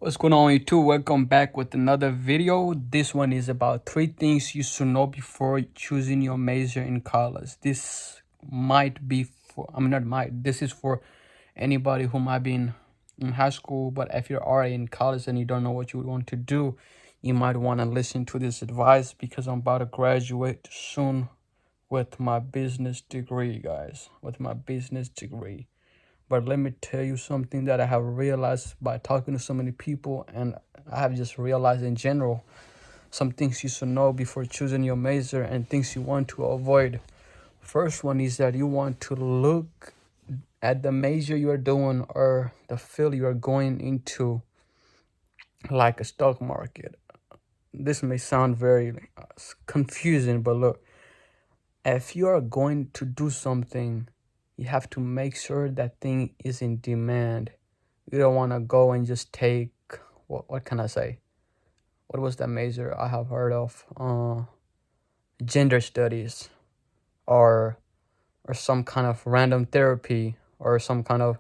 What's going on, YouTube? Welcome back with another video. This one is about 3 things you should know before choosing your major in college. This might be for, I mean, not might, this is for anybody who might be in high school, but if you're already in college and you don't know what you want to do, you might want to listen to this advice because I'm about to graduate soon with my business degree, guys, with my business degree. But let me tell you something that I have realized by talking to so many people, and I have just realized in general some things you should know before choosing your major and things you want to avoid. First one is that you want to look at the major you are doing or the field you are going into like a stock market. This may sound very confusing, but look, if you are going to do something, you have to make sure that thing is in demand. You don't want to go and just take what can I say? What was that major I have heard of? Gender studies or some kind of random therapy or some kind of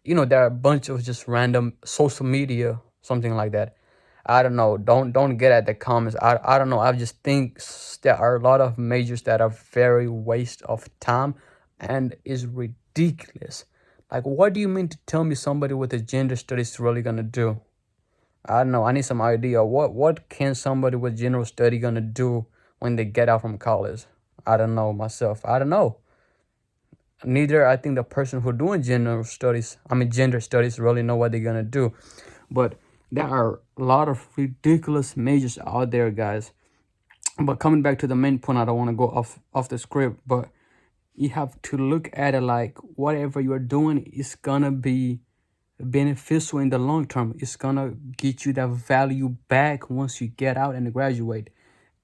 there are a bunch of just random social media, something like that. I don't know. Don't get at the comments. I don't know. I just think there are a lot of majors that are very waste of time and is ridiculous. Like, what do you mean to tell me somebody with a gender studies is really gonna do? I don't know. I need some idea. What can somebody with general study gonna do when they get out from college? I don't know myself. I don't know. Neither I think the person who doing gender studies really know what they're gonna do. But there are a lot of ridiculous majors out there, guys. But coming back to the main point, I don't want to go off the script, but you have to look at it like whatever you're doing is gonna be beneficial in the long term. It's gonna get you that value back once you get out and graduate.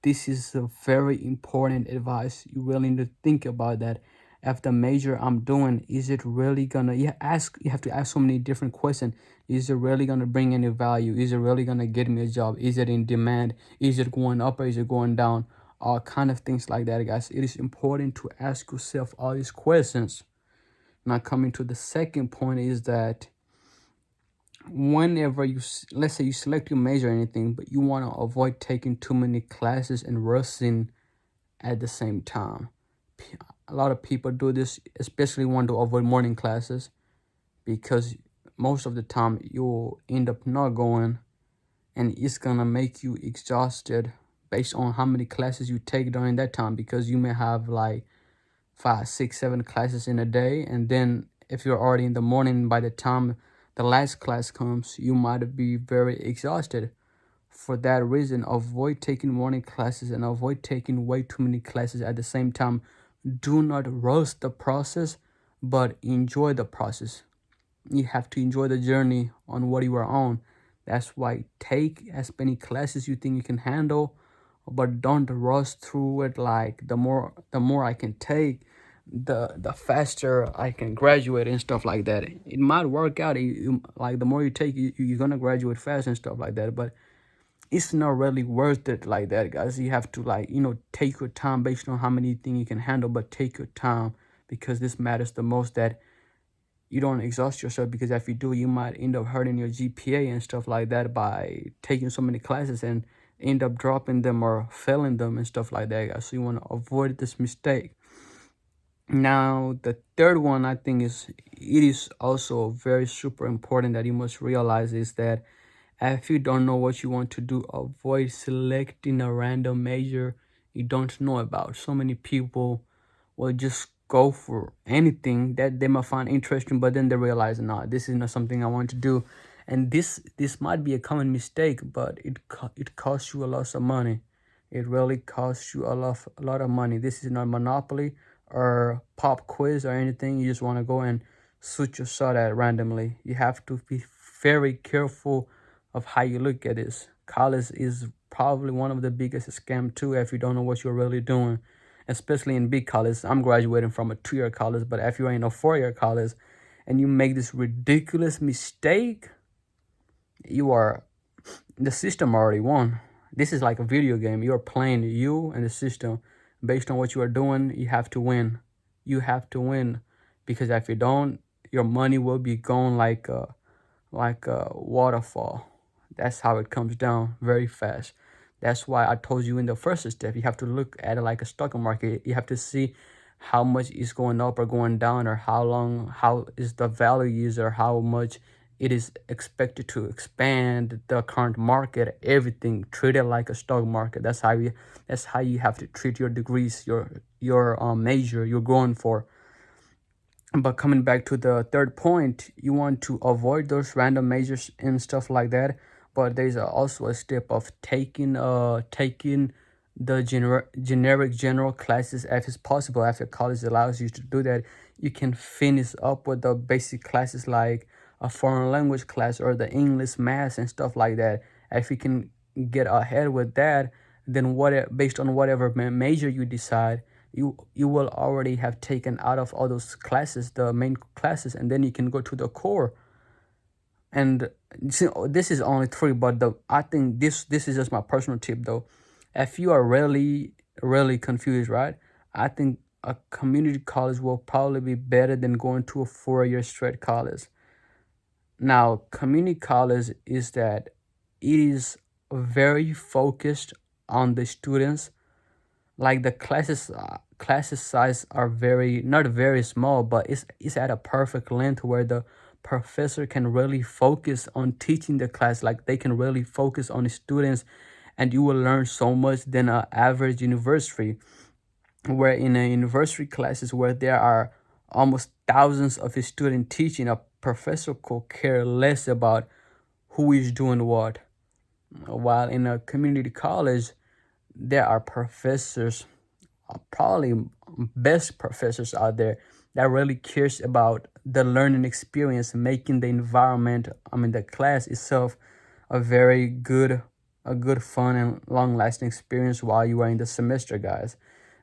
This is a very important advice. You really need to think about that. If the major I'm doing, is it really gonna you have to ask so many different questions. Is it really gonna bring any value? Is it really gonna get me a job? Is it in demand? Is it going up or is it going down? All kind of things like that, guys. It is important to ask yourself all these questions. Now coming to the second point is that whenever let's say you select your major or anything, but you want to avoid taking too many classes and rushing at the same time. A lot of people do this, especially want to avoid morning classes because most of the time you'll end up not going, and it's gonna make you exhausted based on how many classes you take during that time, because you may have like 5, 6, 7 classes in a day, and then if you're already in the morning, by the time the last class comes, you might be very exhausted. For that reason, avoid taking morning classes and avoid taking way too many classes at the same time. Do not rush the process, but enjoy the process. You have to enjoy the journey on what you are on. That's why take as many classes you think you can handle, but don't rush through it. Like the more I can take, the faster I can graduate and stuff like that. It might work out. Like the more you take, you're gonna graduate fast and stuff like that. But it's not really worth it like that, guys. You have to take your time based on how many things you can handle, but take your time because this matters the most, that you don't exhaust yourself, because if you do, you might end up hurting your GPA and stuff like that by taking so many classes and end up dropping them or failing them and stuff like that, guys. So you want to avoid this mistake. Now, the third one I think it is also very super important that you must realize is that if you don't know what you want to do, avoid selecting a random major you don't know about. So many people will just go for anything that they might find interesting, but then they realize, nah, this is not something I want to do. And this might be a common mistake, but it costs you a lot of money. It really costs you a lot of money. This is not Monopoly or pop quiz or anything. You just want to go and shoot your shot at randomly. You have to be very careful of how you look at this. College is probably one of the biggest scam too if you don't know what you're really doing, especially in big college. I'm graduating from a 2-year college, but if you're in a 4-year college and you make this ridiculous mistake, the system already won. This is like a video game. You're playing you and the system. Based on what you are doing, you have to win. You have to win, because if you don't, your money will be gone like a waterfall. That's how it comes down very fast. That's why I told you in the first step, you have to look at it like a stock market. You have to see how much is going up or going down, or how is the value is, or how much it is expected to expand, the current market, everything. Treat it like a stock market. That's how you have to treat your degrees, your major you're going for. But coming back to the third point, you want to avoid those random majors and stuff like that. But there's also a step of taking the generic general classes if it's possible. After college allows you to do that, you can finish up with the basic classes like a foreign language class or the English, math, and stuff like that. If you can get ahead with that, then based on whatever major you decide, you will already have taken out of all those classes, the main classes, and then you can go to the core. And this is only three, but I think this is just my personal tip though. If you are really confused, right, I think a community college will probably be better than going to a 4-year straight college. Now, community college is that it is very focused on the students. Like the classes size are not very small, but it's at a perfect length where the professor can really focus on teaching the class. Like they can really focus on the students, and you will learn so much than an average university, where in a university classes where there are almost thousands of students teaching, a professor could care less about who is doing what. While in a community college, there are professors, probably best professors out there, that really cares about the learning experience, making the environment, the class itself, a good fun and long lasting experience while you are in the semester, guys.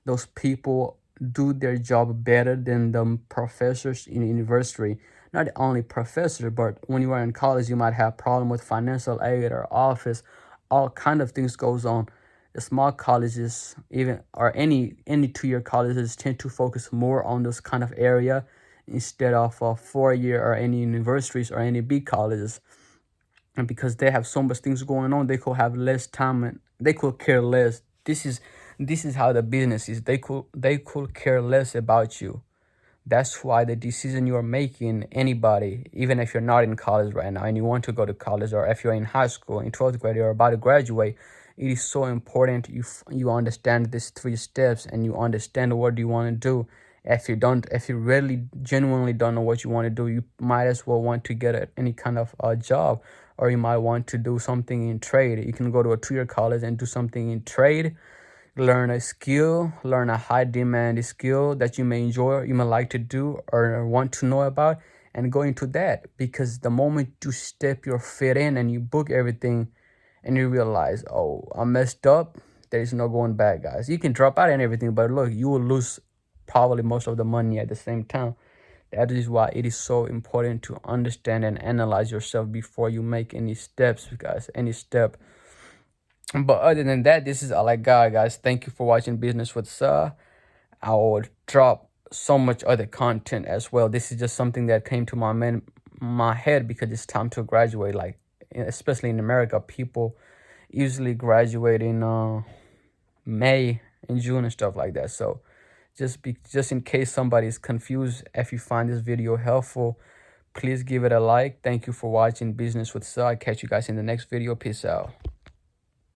Those people do their job better than the professors in university. Not only professor, but when you are in college, you might have problem with financial aid or office, all kind of things goes on. The small colleges, even, or any 2-year colleges, tend to focus more on those kind of area instead of a 4-year or any universities or any big colleges. And because they have so much things going on, they could have less time and they could care less. This is how the business is. They could care less about you. That's why the decision you're making, anybody, even if you're not in college right now and you want to go to college, or if you're in high school, in 12th grade, you're about to graduate, it is so important you understand these 3 steps and you understand what you want to do. If you really genuinely don't know what you want to do, you might as well want to get any kind of job, or you might want to do something in trade. You can go to a 2-year college and do something in trade, learn a high demand skill that you may enjoy, you may like to do or want to know about, and go into that. Because the moment you step your foot in and you book everything and you realize, oh, I messed up, there's no going back, guys. You can drop out and everything, but look, you will lose probably most of the money at the same time. That is why it is so important to understand and analyze yourself before you make any steps, guys, any step. But other than that, this is all I got, guys. Thank you for watching Business with Sir. I will drop so much other content as well. This is just something that came to my head because it's time to graduate. Like, especially in America, people usually graduate in May and June and stuff like that. So just in case somebody is confused, if you find this video helpful, please give it a like. Thank you for watching Business with Sir. I'll catch you guys in the next video. Peace out.